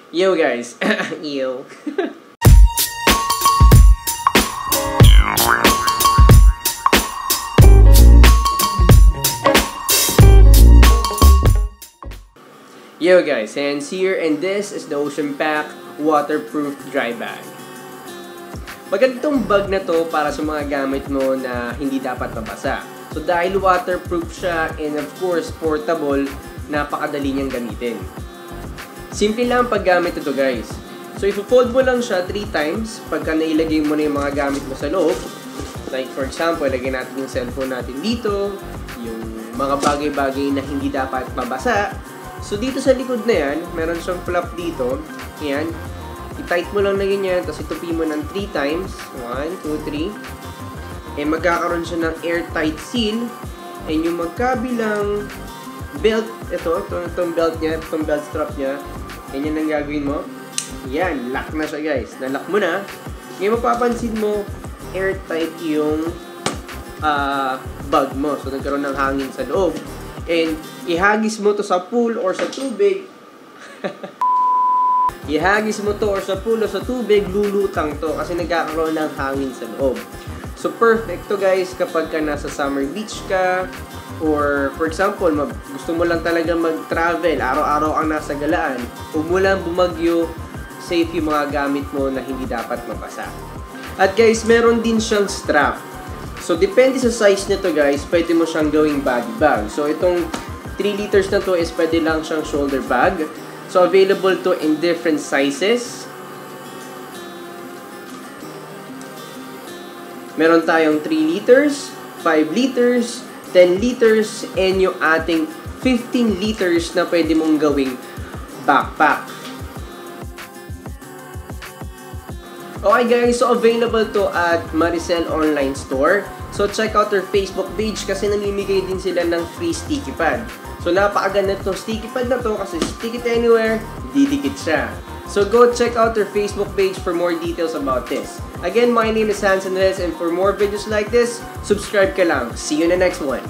Yo guys, yo. Yo guys, Hans here, and this is the Ocean Pack Waterproof Dry Bag. Magandang bag na to para sa mga gamit mo na hindi dapat mabasa. So dahil waterproof siya and of course portable, napakadali niyang gamitin. Simple lang ang paggamit ito guys. So i-fold mo lang siya 3 times pagka nailagay mo na yung mga gamit mo sa loob. Like for example, lagay natin yung cellphone natin dito, yung mga bagay-bagay na hindi dapat mabasa. So dito sa likod na yan, meron siyang flap dito. Yan. I-tight mo lang na ganyan, tapos itupi mo ng 3 times. 1, 2, 3. And magkakaroon siya ng airtight seal. And yung magkabilang belt, itong belt niya, itong belt strap niya, yan yung ang gagawin mo. Yan, lock na siya guys. Na-lock mo na. Ngayon mapapansin mo, airtight yung bag mo. So nagkaroon ng hangin sa loob. And ihagis mo to sa pool or sa tubig. Ihagis mo to or sa pool o sa tubig, lulutang to kasi nagkakaroon ng hangin sa loob. So perfect to guys kapag ka nasa summer beach ka, or for example, gusto mo lang talaga mag-travel, araw-araw ang nasa galaan, huwag mo lang bumagyo, safe yung mga gamit mo na hindi dapat mabasa. At guys, meron din siyang strap. So depende sa size nito guys, pwede mo siyang gawing body bag. So itong 3 liters na to is pwede lang siyang shoulder bag. So available to in different sizes. Meron tayong 3 liters, 5 liters, 10 liters, and yung ating 15 liters na pwede mong gawing backpack. Okay guys, so available to at Maricel Online Store. So check out their Facebook page kasi namimigay din sila ng free sticky pad. So napakaganda itong sticky pad na to kasi stick it anywhere, didikit siya. So go check out their Facebook page for more details about this. Again, my name is Hans Andres, and for more videos like this, subscribe ka lang. See you in the next one.